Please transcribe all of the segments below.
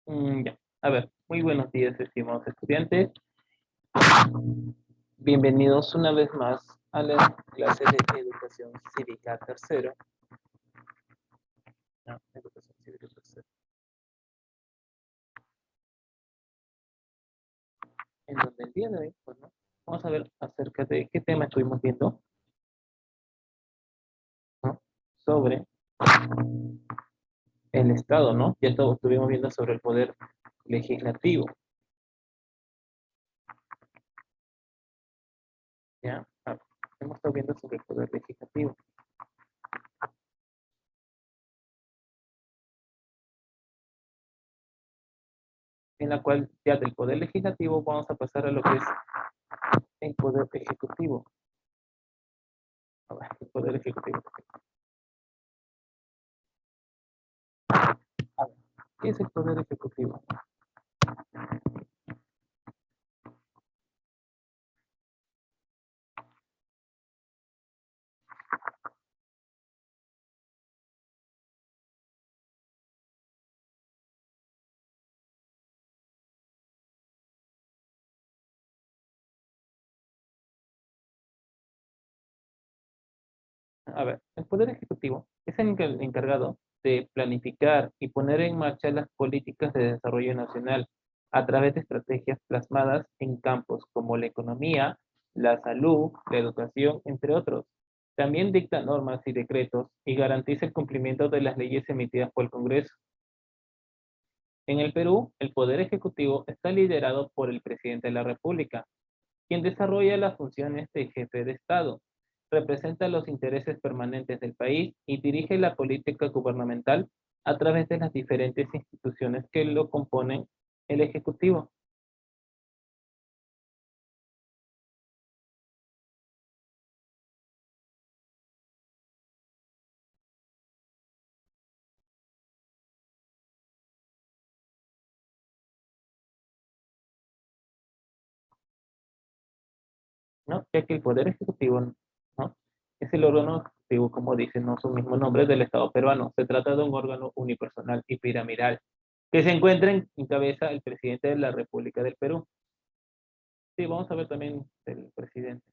Ya. A ver, muy buenos días, estimados estudiantes. Bienvenidos una vez más a la clase de Educación Cívica Tercero. No, Educación Cívica Tercero. En donde el día de hoy, bueno, vamos a ver acerca de qué tema estuvimos viendo, ¿no? Sobre el Estado, ¿no? Ya todos estuvimos viendo sobre el poder legislativo, ¿ya? Hemos estado viendo sobre el poder legislativo. En la cual ya del poder legislativo vamos a pasar a lo que es el poder ejecutivo. A ver, el poder ejecutivo. A ver, ¿qué es el poder ejecutivo? A ver, el Poder Ejecutivo es el encargado de planificar y poner en marcha las políticas de desarrollo nacional a través de estrategias plasmadas en campos como la economía, la salud, la educación, entre otros. También dicta normas y decretos y garantiza el cumplimiento de las leyes emitidas por el Congreso. En el Perú, el Poder Ejecutivo está liderado por el Presidente de la República, quien desarrolla las funciones de jefe de Estado, representa los intereses permanentes del país y dirige la política gubernamental a través de las diferentes instituciones que lo componen el Ejecutivo. ¿No? Ya que el Poder Ejecutivo, ¿no? Es el órgano ejecutivo, como dice, ¿no? Su mismo nombre del Estado peruano. Se trata de un órgano unipersonal y piramidal que se encuentra en cabeza el presidente de la República del Perú. Sí, vamos a ver también el presidente.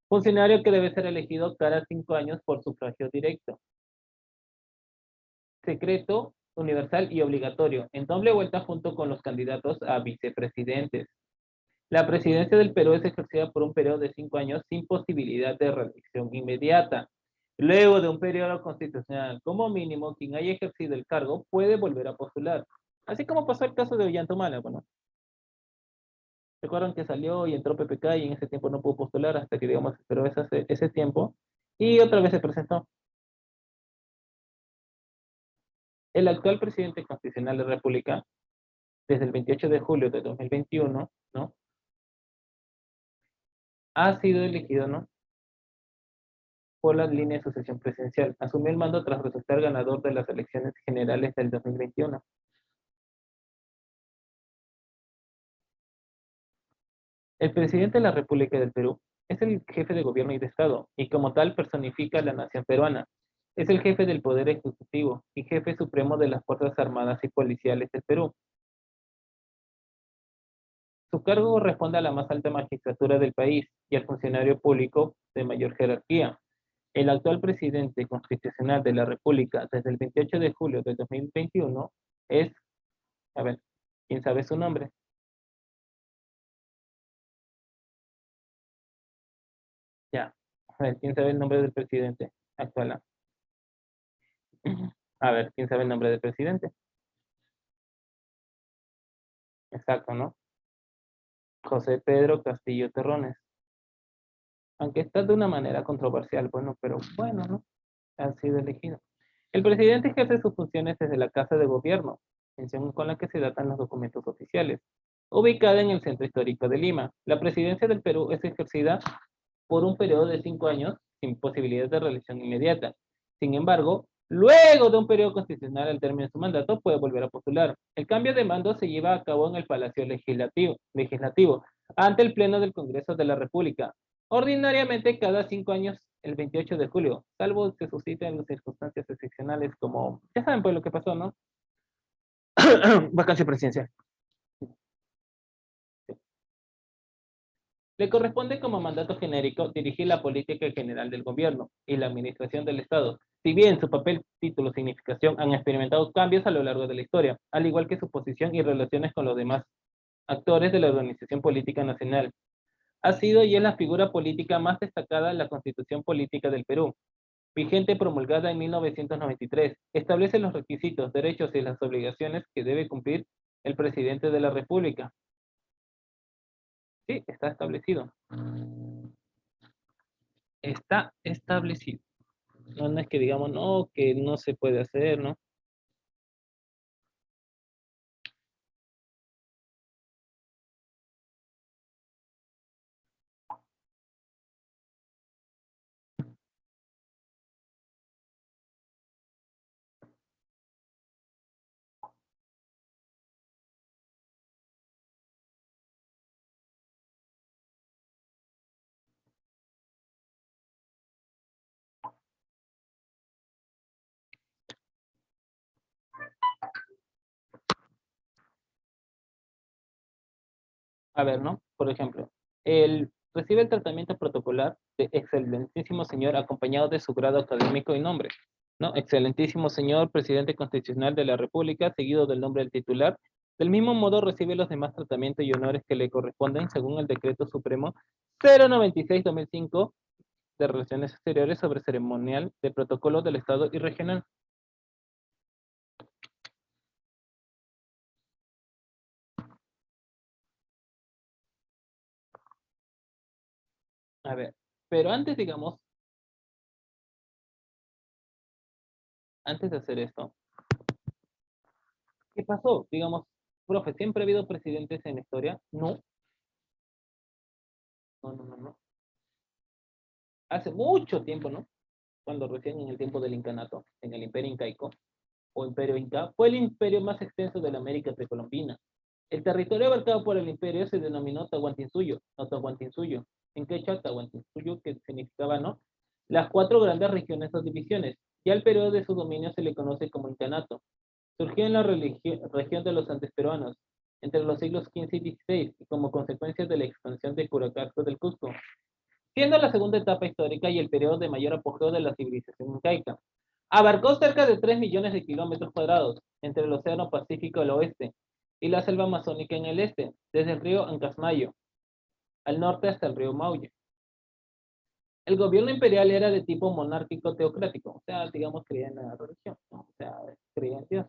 Funcionario que debe ser elegido cada 5 años por sufragio directo. Secreto, universal y obligatorio, en doble vuelta junto con los candidatos a vicepresidentes. La presidencia del Perú es ejercida por un periodo de 5 años sin posibilidad de reelección inmediata. Luego de un periodo constitucional, como mínimo, quien haya ejercido el cargo puede volver a postular. Así como pasó el caso de Ollantumala, bueno. Recuerdan que salió y entró PPK y en ese tiempo no pudo postular hasta que, digamos, esperó ese tiempo y otra vez se presentó. El actual presidente constitucional de la República, desde el 28 de julio de 2021, ¿no? Ha sido elegido, ¿no? Por la línea de sucesión presidencial. Asumió el mando tras resultar ganador de las elecciones generales del 2021. El presidente de la República del Perú es el jefe de gobierno y de Estado, y como tal personifica a la nación peruana. Es el jefe del Poder Ejecutivo y jefe supremo de las Fuerzas Armadas y Policiales del Perú. Su cargo corresponde a la más alta magistratura del país y al funcionario público de mayor jerarquía. El actual presidente constitucional de la República desde el 28 de julio de 2021 es, a ver, ¿quién sabe su nombre? Ya, a ver, ¿quién sabe el nombre del presidente actual? A ver, ¿quién sabe el nombre del presidente? Exacto, ¿no? José Pedro Castillo Terrones. Aunque está de una manera controversial, bueno, pero bueno, ¿no? Ha sido elegido. El presidente ejerce sus funciones desde la Casa de Gobierno, mención con la que se datan los documentos oficiales, ubicada en el centro histórico de Lima. La presidencia del Perú es ejercida por un periodo de 5 años sin posibilidad de reelección inmediata. Sin embargo, luego de un periodo constitucional al término de su mandato, puede volver a postular. El cambio de mando se lleva a cabo en el Palacio Legislativo ante el Pleno del Congreso de la República, ordinariamente cada 5 años, el 28 de julio, salvo que susciten las circunstancias excepcionales como, ya saben pues lo que pasó, ¿no? Vacancia presidencial. Le corresponde como mandato genérico dirigir la política general del gobierno y la administración del Estado. Si bien su papel, título, significación han experimentado cambios a lo largo de la historia, al igual que su posición y relaciones con los demás actores de la organización política nacional. Ha sido y es la figura política más destacada en la Constitución Política del Perú, vigente promulgada en 1993. Establece los requisitos, derechos y las obligaciones que debe cumplir el presidente de la República. Sí, está establecido. Está establecido. No, no es que digamos, no, que no se puede hacer, ¿no? A ver, ¿no? Por ejemplo, recibe el tratamiento protocolar de excelentísimo señor acompañado de su grado académico y nombre, ¿no? Excelentísimo señor presidente constitucional de la República, seguido del nombre del titular. Del mismo modo recibe los demás tratamientos y honores que le corresponden según el Decreto Supremo 096-2005 de Relaciones Exteriores sobre ceremonial de protocolo del Estado y regional. A ver, pero antes, digamos, antes de hacer esto, ¿qué pasó? Digamos, profe, ¿siempre ha habido presidentes en la historia? No, no, no, no, no. Hace mucho tiempo, ¿no? Cuando recién en el tiempo del incanato, en el imperio incaico, o imperio inca, fue el imperio más extenso de la América precolombina. El territorio abarcado por el imperio se denominó Tahuantinsuyo, o Tahuantinsuyo, en quechua Tahuantinsuyo, que significaba, ¿no? Las cuatro grandes regiones o divisiones. Ya el periodo de su dominio se le conoce como incanato. Surgió en la región de los Andes peruanos, entre los siglos XV y XVI, y como consecuencia de la expansión de Curacaco del Cusco, siendo la segunda etapa histórica y el periodo de mayor apogeo de la civilización incaica. Abarcó cerca de 3 millones de kilómetros cuadrados entre el Océano Pacífico al oeste y la selva amazónica en el este, desde el río Ancasmayo al norte hasta el río Maulle. El gobierno imperial era de tipo monárquico teocrático, o sea, digamos, creía en la religión, ¿no? O sea, creía en Dios.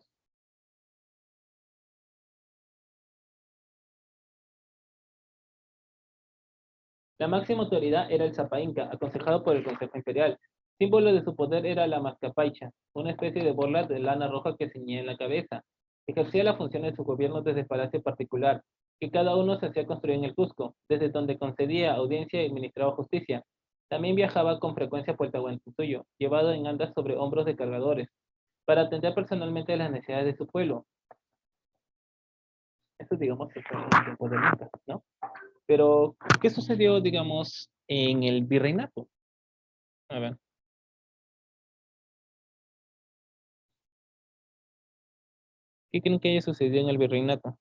La máxima autoridad era el Zapa Inca, aconsejado por el Consejo Imperial. Símbolo de su poder era la mascapaicha, una especie de bola de lana roja que ceñía en la cabeza. Ejercía la función de su gobierno desde el palacio particular, que cada uno se hacía construir en el Cusco, desde donde concedía audiencia y administraba justicia. También viajaba con frecuencia por Tahuantinsuyo, llevado en andas sobre hombros de cargadores, para atender personalmente las necesidades de su pueblo. Eso, digamos, que fue en el tiempo de Inca, ¿no? Pero, ¿qué sucedió, digamos, en el virreinato? A ver, ¿qué creen que haya sucedido en el virreinato?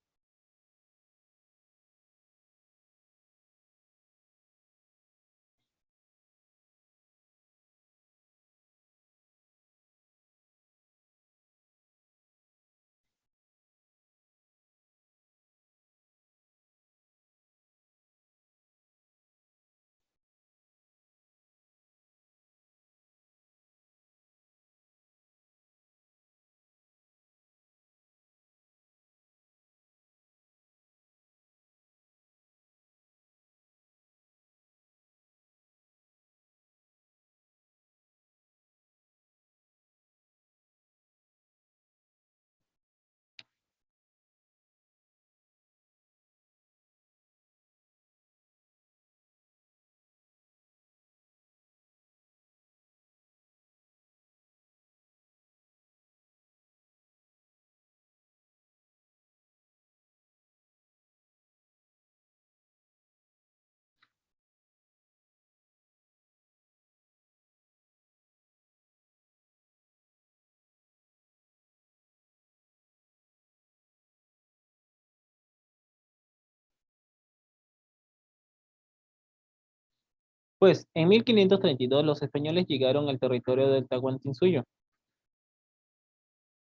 Pues en 1532 los españoles llegaron al territorio del Tahuantinsuyo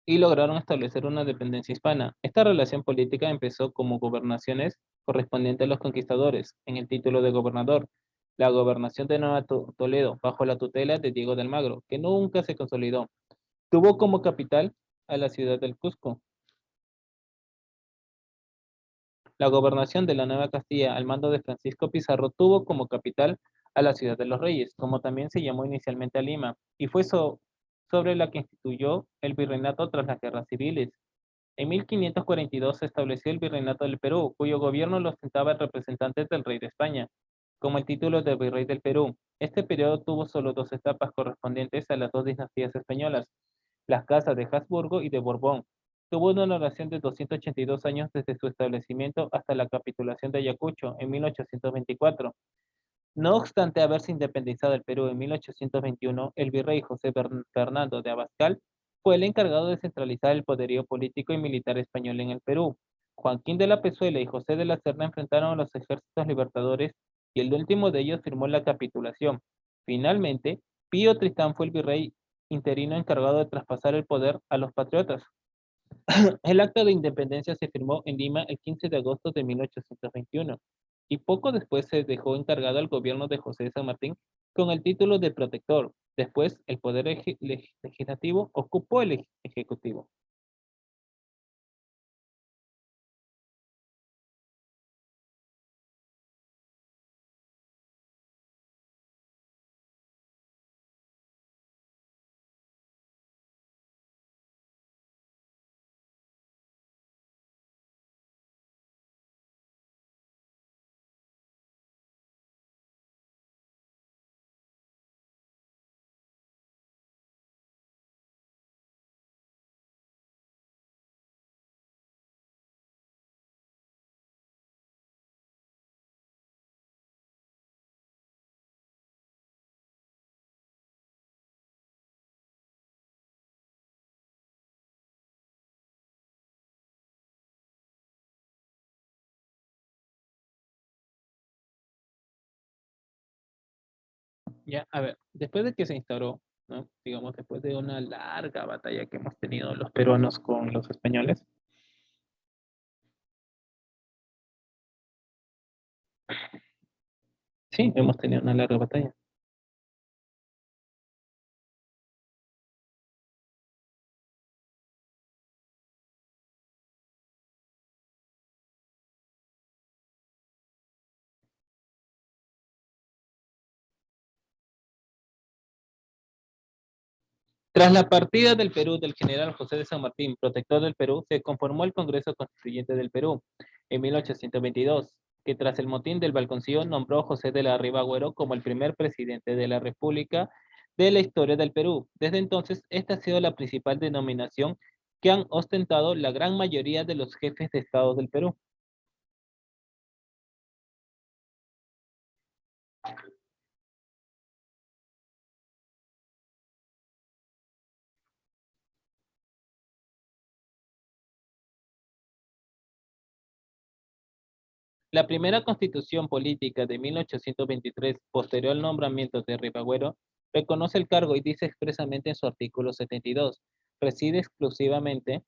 y lograron establecer una dependencia hispana. Esta relación política empezó como gobernaciones correspondientes a los conquistadores, en el título de gobernador, la gobernación de Nueva Toledo, bajo la tutela de Diego de Almagro, que nunca se consolidó. Tuvo como capital a la ciudad del Cusco. La gobernación de la Nueva Castilla al mando de Francisco Pizarro tuvo como capital a la ciudad de los Reyes, como también se llamó inicialmente a Lima, y fue sobre la que instituyó el virreinato tras las guerras civiles. En 1542 se estableció el Virreinato del Perú, cuyo gobierno lo ostentaba el representante del rey de España, como el título de virrey del Perú. Este periodo tuvo solo dos etapas correspondientes a las dos dinastías españolas, las casas de Habsburgo y de Borbón. Tuvo una duración de 282 años desde su establecimiento hasta la capitulación de Ayacucho en 1824. No obstante haberse independizado el Perú en 1821, el virrey José Fernando de Abascal fue el encargado de centralizar el poderío político y militar español en el Perú. Joaquín de la Pezuela y José de la Serna enfrentaron a los ejércitos libertadores y el último de ellos firmó la capitulación. Finalmente, Pío Tristán fue el virrey interino encargado de traspasar el poder a los patriotas. El acta de independencia se firmó en Lima el 15 de agosto de 1821 y poco después se dejó encargado al gobierno de José de San Martín con el título de protector. Después, el poder legislativo ocupó el ejecutivo. Ya, a ver, después de que se instauró, ¿no? Digamos, después de una larga batalla que hemos tenido los peruanos con los españoles, sí, hemos tenido una larga batalla. Tras la partida del Perú del general José de San Martín, protector del Perú, se conformó el Congreso Constituyente del Perú en 1822, que tras el motín del Balconcillo nombró a José de la Riva Agüero como el primer presidente de la República de la historia del Perú. Desde entonces, esta ha sido la principal denominación que han ostentado la gran mayoría de los jefes de Estado del Perú. La primera constitución política de 1823, posterior al nombramiento de Ribagüero, reconoce el cargo y dice expresamente en su artículo 72, reside exclusivamente,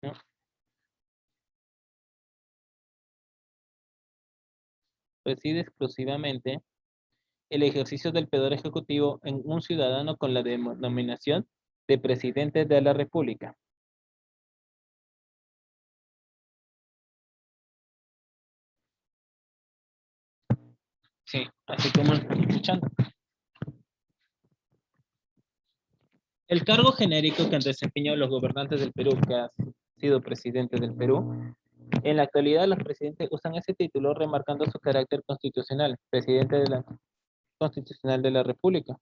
¿no? Reside exclusivamente el ejercicio del poder ejecutivo en un ciudadano con la denominación de presidente de la República. Sí, así como lo están escuchando. El cargo genérico que han desempeñado los gobernantes del Perú, que ha sido presidente del Perú, en la actualidad los presidentes usan ese título remarcando su carácter constitucional, presidente de la constitucional de la República.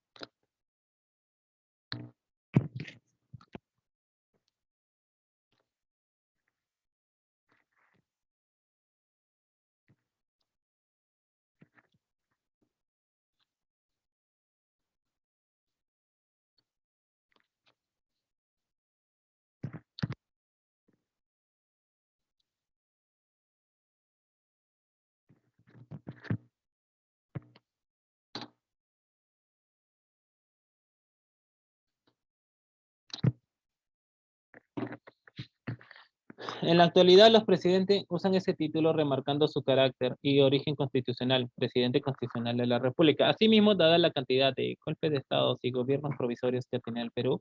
En la actualidad, los presidentes usan ese título remarcando su carácter y origen constitucional, presidente constitucional de la República. Asimismo, dada la cantidad de golpes de Estado y gobiernos provisorios que tenía el Perú,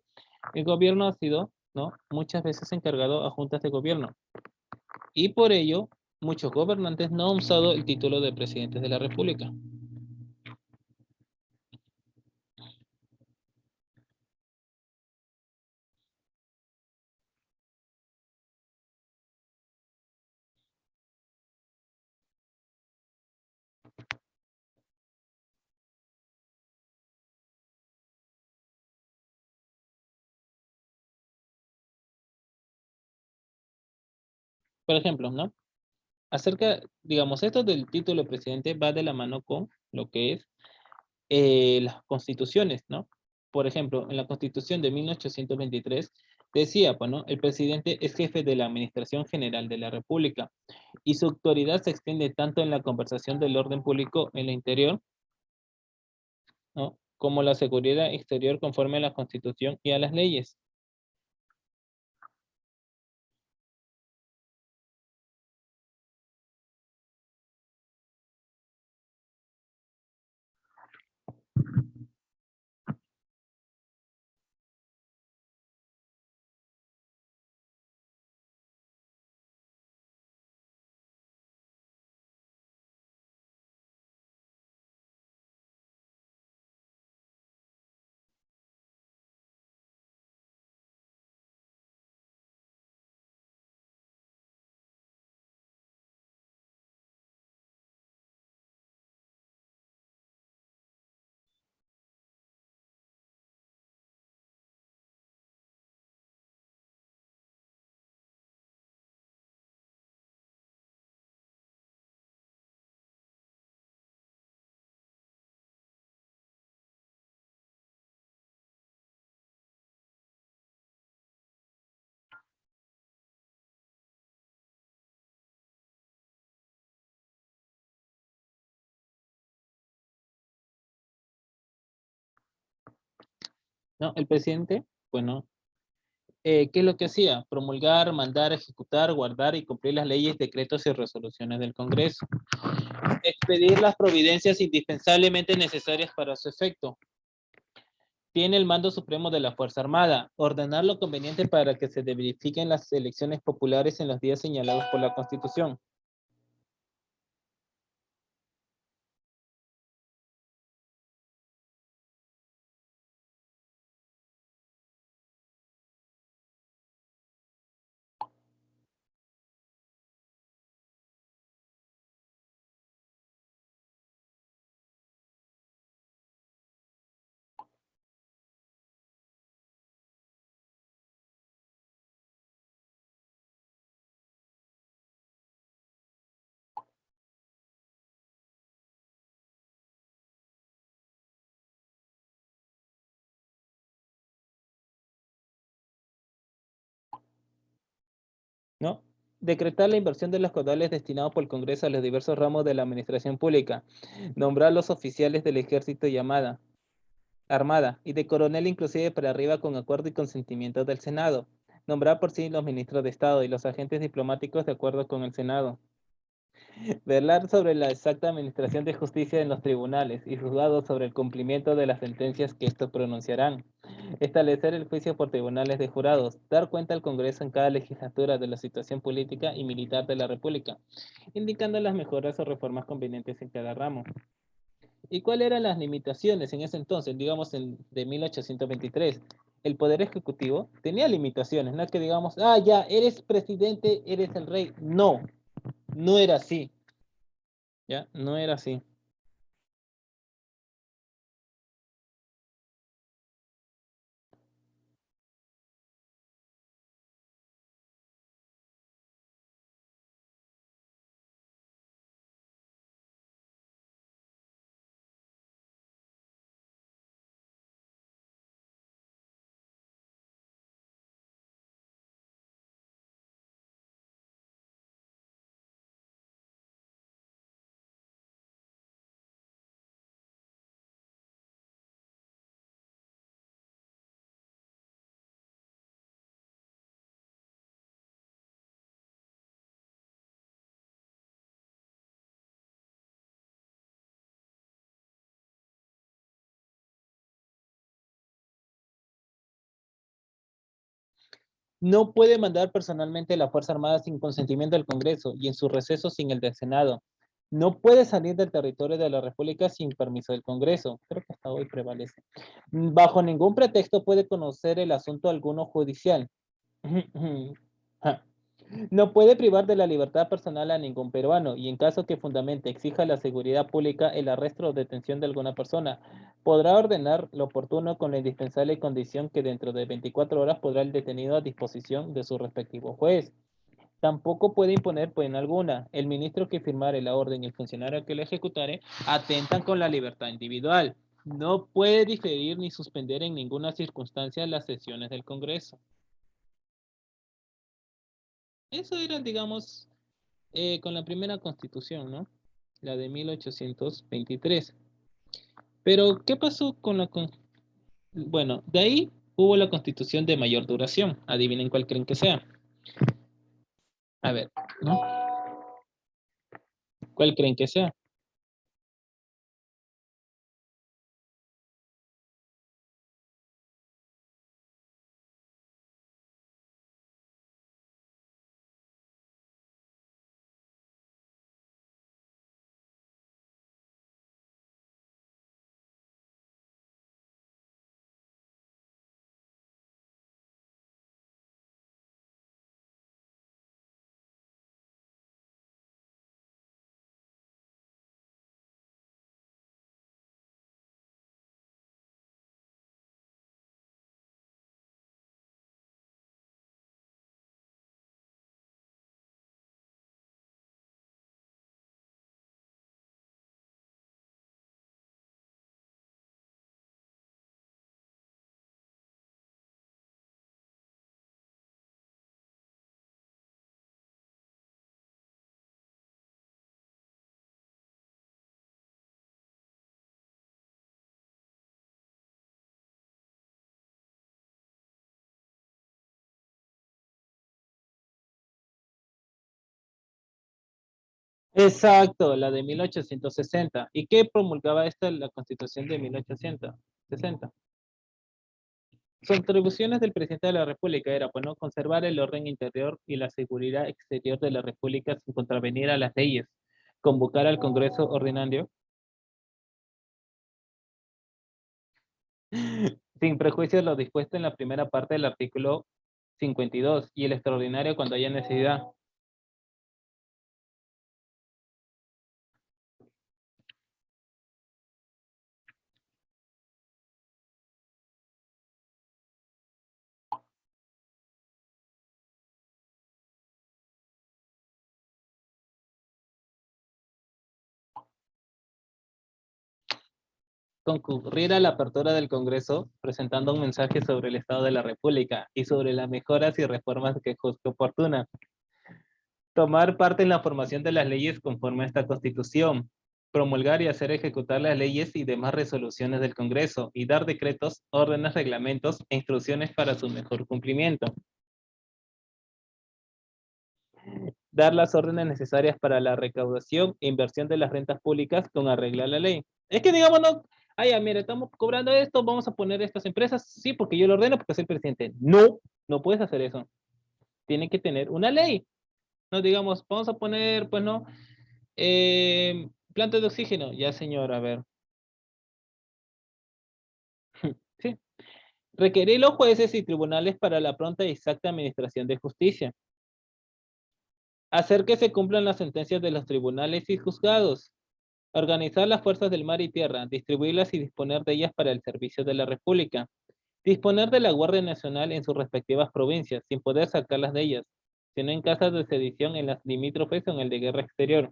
el gobierno ha sido, ¿no?, muchas veces encargado a juntas de gobierno. Y por ello, muchos gobernantes no han usado el título de presidentes de la República. Por ejemplo, ¿no? Acerca, digamos, esto del título de presidente va de la mano con lo que es las constituciones, ¿no? Por ejemplo, en la Constitución de 1823 decía, pues, ¿no?, el presidente es jefe de la Administración General de la República y su autoridad se extiende tanto en la conversación del orden público en el interior, ¿no?, como la seguridad exterior conforme a la Constitución y a las leyes. ¿No? El presidente, bueno, ¿qué es lo que hacía? Promulgar, mandar, ejecutar, guardar y cumplir las leyes, decretos y resoluciones del Congreso. Expedir las providencias indispensablemente necesarias para su efecto. Tiene el mando supremo de la Fuerza Armada. Ordenar lo conveniente para que se verifiquen las elecciones populares en los días señalados por la Constitución. ¿No? Decretar la inversión de los caudales destinados por el Congreso a los diversos ramos de la administración pública. Nombrar los oficiales del ejército y armada y de coronel inclusive para arriba con acuerdo y consentimiento del Senado. Nombrar por sí los ministros de Estado y los agentes diplomáticos de acuerdo con el Senado. Velar sobre la exacta administración de justicia en los tribunales y juzgados sobre el cumplimiento de las sentencias que estos pronunciarán. Establecer el juicio por tribunales de jurados. Dar cuenta al Congreso en cada legislatura de la situación política y militar de la República, indicando las mejoras o reformas convenientes en cada ramo. ¿Y cuáles eran las limitaciones en ese entonces, digamos, de 1823? El Poder Ejecutivo tenía limitaciones, no es que digamos, ah, ya, eres presidente, eres el rey. No, no era así, ¿ya? No era así. No puede mandar personalmente la Fuerza Armada sin consentimiento del Congreso y en su receso sin el del Senado. No puede salir del territorio de la República sin permiso del Congreso. Creo que hasta hoy prevalece. Bajo ningún pretexto puede conocer el asunto alguno judicial. No puede privar de la libertad personal a ningún peruano y en caso que fundamente exija la seguridad pública el arresto o detención de alguna persona, podrá ordenar lo oportuno con la indispensable condición que dentro de 24 horas podrá el detenido a disposición de su respectivo juez. Tampoco puede imponer pena alguna. El ministro que firmare la orden y el funcionario que la ejecutare atentan con la libertad individual. No puede diferir ni suspender en ninguna circunstancia las sesiones del Congreso. Eso era, digamos, con la primera constitución, ¿no? La de 1823. Pero, ¿qué pasó con la... Bueno, de ahí hubo la constitución de mayor duración. Adivinen cuál creen que sea. A ver, ¿no? ¿Cuál creen que sea? Exacto, la de 1860. ¿Y qué promulgaba esta, la constitución de 1860? Sus atribuciones del presidente de la República era, bueno, conservar el orden interior y la seguridad exterior de la República sin contravenir a las leyes, convocar al Congreso ordinario sin prejuicio de lo dispuesto en la primera parte del artículo 52 y el extraordinario cuando haya necesidad. Concurrir a la apertura del Congreso presentando un mensaje sobre el estado de la República y sobre las mejoras y reformas que juzgue oportunas. Tomar parte en la formación de las leyes conforme a esta Constitución. Promulgar y hacer ejecutar las leyes y demás resoluciones del Congreso y dar decretos, órdenes, reglamentos e instrucciones para su mejor cumplimiento. Dar las órdenes necesarias para la recaudación e inversión de las rentas públicas con arreglar la ley. Es que digamos, no, ay, ya, mira, estamos cobrando esto, vamos a poner estas empresas, sí, porque yo lo ordeno, porque soy el presidente. No, no puedes hacer eso. Tiene que tener una ley. No digamos, vamos a poner, pues no, plantas de oxígeno. Ya, señor, a ver. Sí. Requerir los jueces y tribunales para la pronta y exacta administración de justicia. Hacer que se cumplan las sentencias de los tribunales y juzgados. Organizar las fuerzas del mar y tierra, distribuirlas y disponer de ellas para el servicio de la República. Disponer de la Guardia Nacional en sus respectivas provincias, sin poder sacarlas de ellas, sino en casas de sedición en las limítrofes o en el de guerra exterior.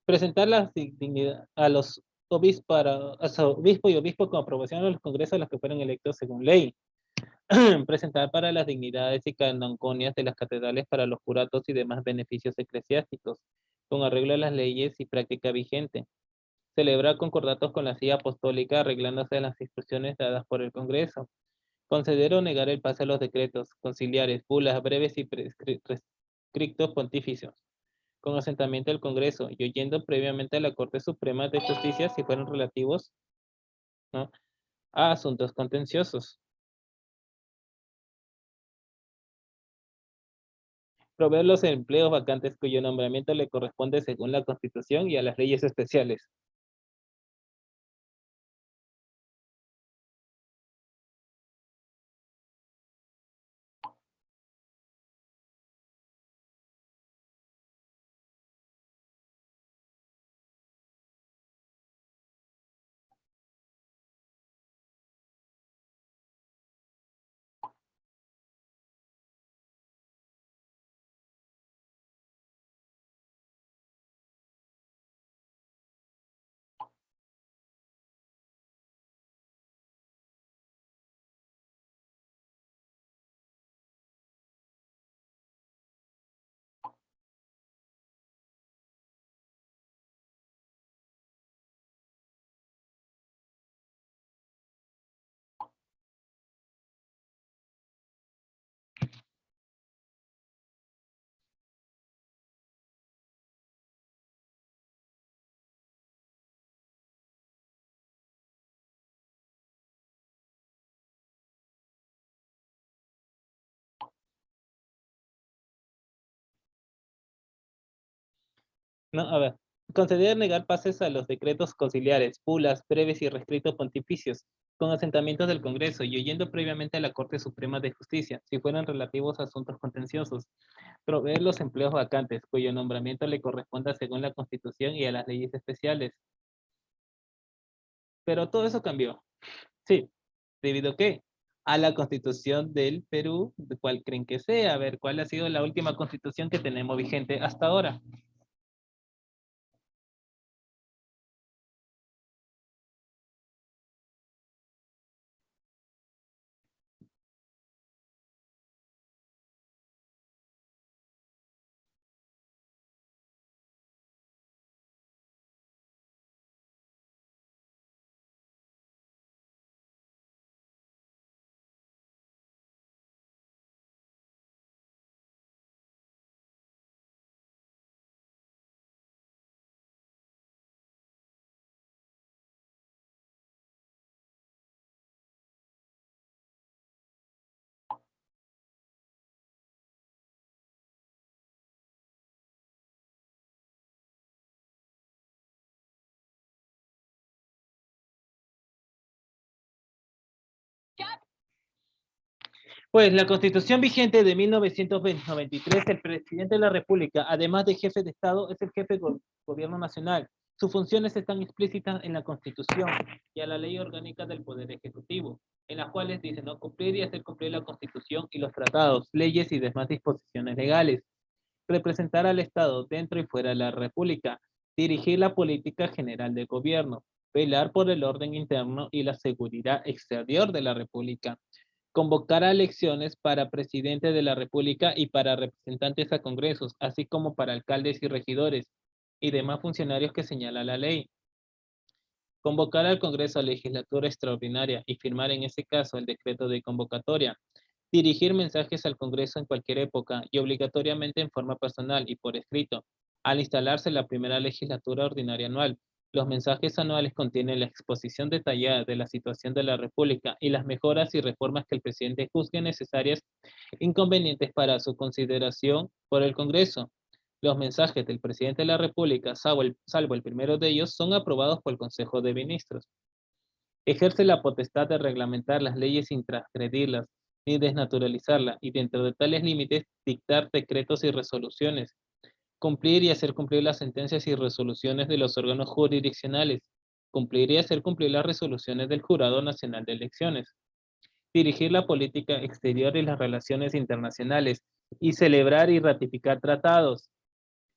Presentar la dignidad a los obispos, a su obispo y obispo con aprobación a los congresos a los que fueron electos según ley. Presentar para las dignidades y canonicas de las catedrales para los curatos y demás beneficios eclesiásticos, con arreglo a las leyes y práctica vigente. Celebrar concordatos con la silla apostólica arreglándose las instrucciones dadas por el Congreso. Conceder o negar el pase a los decretos conciliares, bulas breves y prescriptos pontificios, con asentamiento del Congreso y oyendo previamente a la Corte Suprema de Justicia si fueron relativos, ¿no?, a asuntos contenciosos. Proveer los empleos vacantes cuyo nombramiento le corresponde según la Constitución y a las leyes especiales. No, a ver. Conceder negar pases a los decretos conciliares, bulas, breves y restrictos pontificios, con asentamientos del Congreso y oyendo previamente a la Corte Suprema de Justicia, si fueran relativos a asuntos contenciosos. Proveer los empleos vacantes, cuyo nombramiento le corresponda según la Constitución y a las leyes especiales. Pero todo eso cambió. Sí. ¿Debido a qué? A la Constitución del Perú, ¿de cuál creen que sea? A ver, ¿cuál ha sido la última Constitución que tenemos vigente hasta ahora? Pues la Constitución vigente de 1993, el presidente de la República, además de jefe de Estado, es el jefe del gobierno nacional. Sus funciones están explícitas en la Constitución y a la Ley Orgánica del Poder Ejecutivo, en las cuales dice no cumplir y hacer cumplir la Constitución y los tratados, leyes y demás disposiciones legales. Representar al Estado dentro y fuera de la República, dirigir la política general del gobierno, velar por el orden interno y la seguridad exterior de la República, convocar a elecciones para presidente de la República y para representantes a congresos, así como para alcaldes y regidores y demás funcionarios que señala la ley. Convocar al Congreso a legislatura extraordinaria y firmar en ese caso el decreto de convocatoria. Dirigir mensajes al Congreso en cualquier época y obligatoriamente en forma personal y por escrito, al instalarse la primera legislatura ordinaria anual. Los mensajes anuales contienen la exposición detallada de la situación de la República y las mejoras y reformas que el presidente juzgue necesarias inconvenientes para su consideración por el Congreso. Los mensajes del presidente de la República, salvo el primero de ellos, son aprobados por el Consejo de Ministros. Ejerce la potestad de reglamentar las leyes sin transgredirlas ni desnaturalizarlas y dentro de tales límites dictar decretos y resoluciones, cumplir y hacer cumplir las sentencias y resoluciones de los órganos jurisdiccionales, cumplir y hacer cumplir las resoluciones del Jurado Nacional de Elecciones, dirigir la política exterior y las relaciones internacionales y celebrar y ratificar tratados,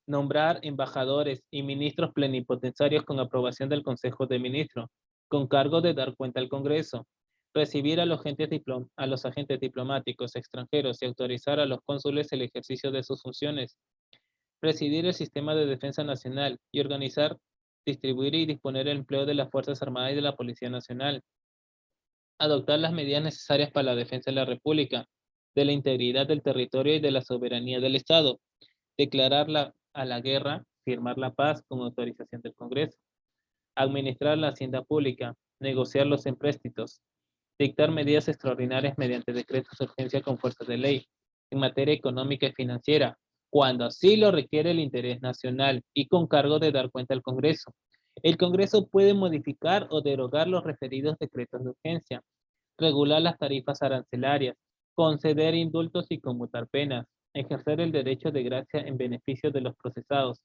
Nombrar embajadores y ministros plenipotenciarios con aprobación del Consejo de Ministros, con cargo de dar cuenta al Congreso. Recibir a a los agentes diplomáticos extranjeros y autorizar a los cónsules el ejercicio de sus funciones. Presidir el sistema de defensa nacional y organizar, distribuir y disponer el empleo de las Fuerzas Armadas y de la Policía Nacional. Adoptar las medidas necesarias para la defensa de la República, de la integridad del territorio y de la soberanía del Estado. Declarar a la guerra, firmar la paz con autorización del Congreso. Administrar la hacienda pública, negociar los empréstitos. Dictar medidas extraordinarias mediante decretos de urgencia con fuerza de ley en materia económica y financiera, cuando así lo requiere el interés nacional y con cargo de dar cuenta al Congreso. El Congreso puede modificar o derogar los referidos decretos de urgencia, regular las tarifas arancelarias, conceder indultos y conmutar penas, ejercer el derecho de gracia en beneficio de los procesados,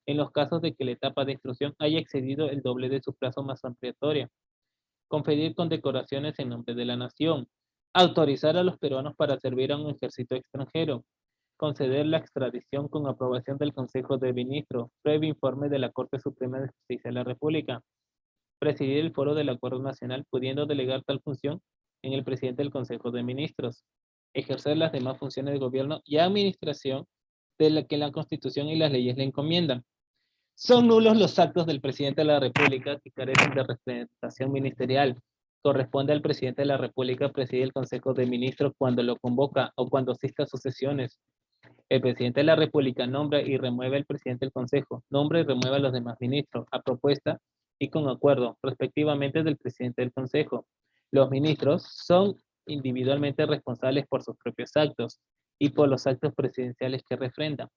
en los casos de que la etapa de instrucción haya excedido el doble de su plazo más ampliatorio, conferir condecoraciones en nombre de la nación, autorizar a los peruanos para servir a un ejército extranjero, conceder la extradición con aprobación del Consejo de Ministros, previo informe de la Corte Suprema de Justicia de la República, presidir el foro del Acuerdo Nacional, pudiendo delegar tal función en el presidente del Consejo de Ministros, ejercer las demás funciones de gobierno y administración de la que la Constitución y las leyes le encomiendan. Son nulos los actos del presidente de la República que carecen de representación ministerial. Corresponde al presidente de la República presidir el Consejo de Ministros cuando lo convoca o cuando asista a sus sesiones. El presidente de la República nombra y remueve al presidente del Consejo, nombra y remueve a los demás ministros, a propuesta y con acuerdo, respectivamente, del presidente del Consejo. Los ministros son individualmente responsables por sus propios actos y por los actos presidenciales que refrendan.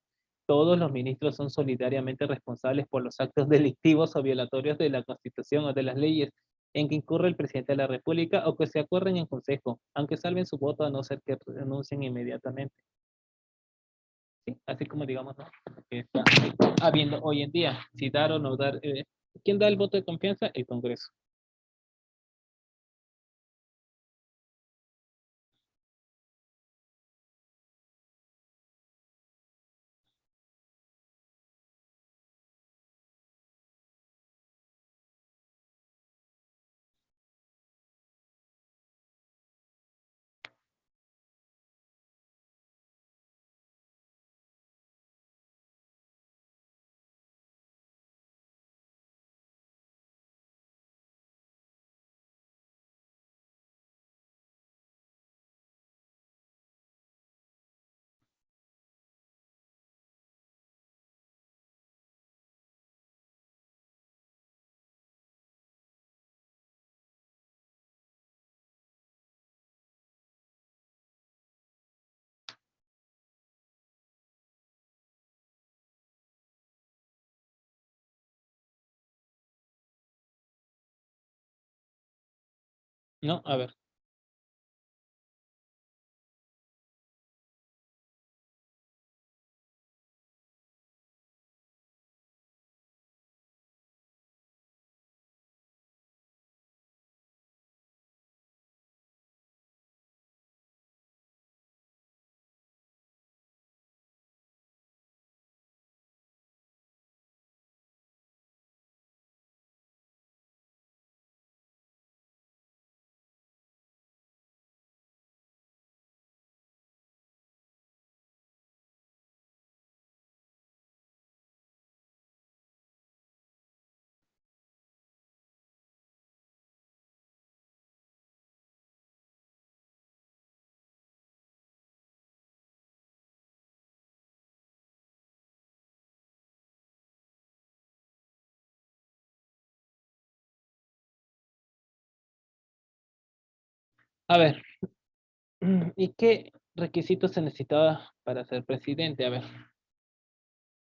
Todos los ministros son solidariamente responsables por los actos delictivos o violatorios de la Constitución o de las leyes en que incurre el presidente de la República o que se acuerden en Consejo, aunque salven su voto a no ser que renuncien inmediatamente. Sí, así como digamos, ¿no? Que está habiendo hoy en día, si dar o no dar, ¿quién da el voto de confianza? El Congreso. No, a ver. A ver, ¿y qué requisitos se necesitaba para ser presidente? A ver,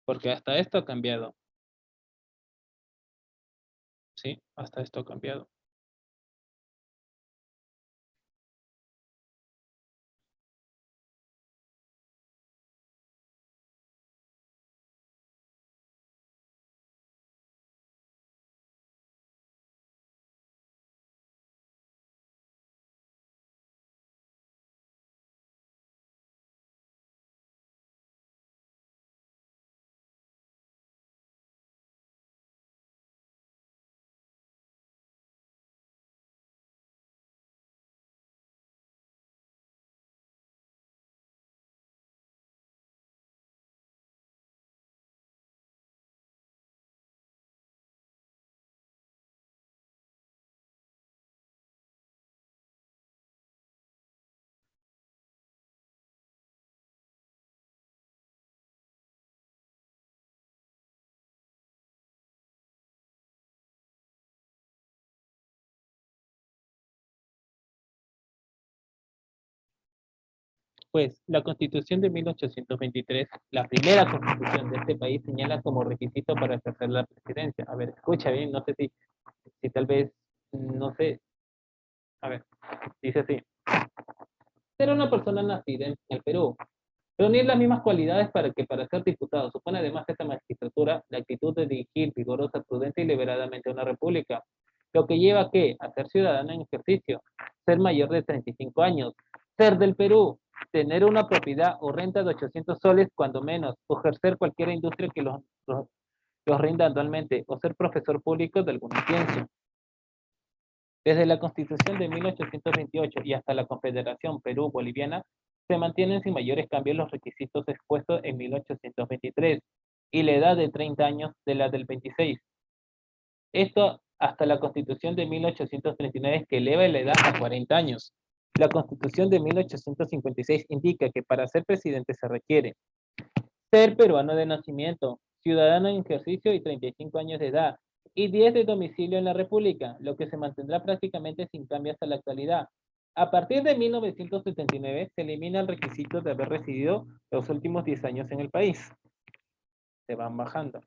porque hasta esto ha cambiado, ¿sí? Hasta esto ha cambiado. Pues la Constitución de 1823, la primera Constitución de este país, señala como requisito para ejercer la presidencia. A ver, escucha bien, no sé si tal vez, no sé, a ver, dice así. Ser una persona nacida en el Perú, reunir las mismas cualidades para ser diputado. Supone además que esta magistratura la actitud de dirigir vigorosa, prudente y deliberadamente una república, lo que lleva a que, a ser ciudadano en ejercicio, ser mayor de 35 años, ser del Perú, tener una propiedad o renta de 800 soles cuando menos, o ejercer cualquier industria que los rinda anualmente, o ser profesor público de alguna ciencia. Desde la Constitución de 1828 y hasta la Confederación Perú-Boliviana, se mantienen sin mayores cambios los requisitos expuestos en 1823 y la edad de 30 años de la del 26. Esto hasta la Constitución de 1839 que eleva la edad a 40 años. La Constitución de 1856 indica que para ser presidente se requiere ser peruano de nacimiento, ciudadano en ejercicio y 35 años de edad, y 10 de domicilio en la República, lo que se mantendrá prácticamente sin cambio hasta la actualidad. A partir de 1979 se elimina el requisito de haber residido los últimos 10 años en el país. Se van bajando.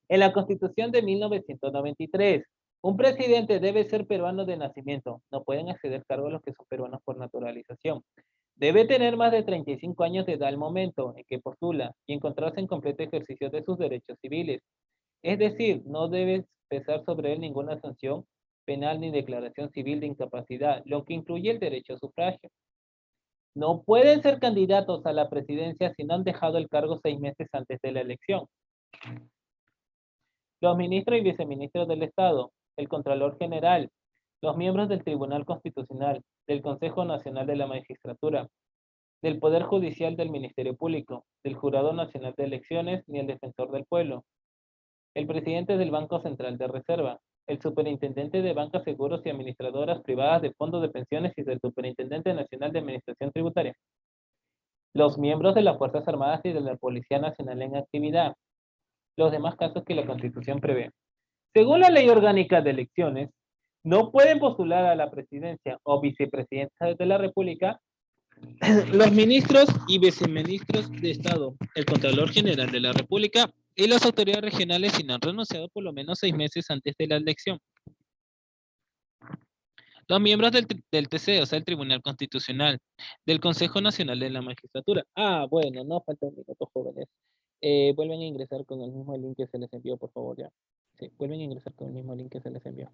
En la Constitución de 1993, un presidente debe ser peruano de nacimiento. No pueden acceder cargos los que son peruanos por naturalización. Debe tener más de 35 años de edad al momento en que postula y encontrarse en completo ejercicio de sus derechos civiles. Es decir, no debe pesar sobre él ninguna sanción penal ni declaración civil de incapacidad, lo que incluye el derecho a sufragio. No pueden ser candidatos a la presidencia si no han dejado el cargo 6 meses antes de la elección. Los ministros y viceministros del Estado, el Contralor General, los miembros del Tribunal Constitucional, del Consejo Nacional de la Magistratura, del Poder Judicial del Ministerio Público, del Jurado Nacional de Elecciones ni el Defensor del Pueblo, el presidente del Banco Central de Reserva, el superintendente de bancas, seguros y administradoras privadas de fondos de pensiones y del Superintendente Nacional de Administración Tributaria, los miembros de las Fuerzas Armadas y de la Policía Nacional en actividad, los demás casos que la Constitución prevé. Según la Ley Orgánica de Elecciones, no pueden postular a la presidencia o vicepresidencia de la República los ministros y viceministros de Estado, el Contralor General de la República y las autoridades regionales si no han renunciado por lo menos 6 meses antes de la elección. Los miembros del TC, o sea, el Tribunal Constitucional, del Consejo Nacional de la Magistratura. Ah, bueno, no falta un minuto, jóvenes. Vuelven a ingresar con el mismo link que se les envió, por favor, ya. Sí, vuelven a ingresar con el mismo link que se les envió.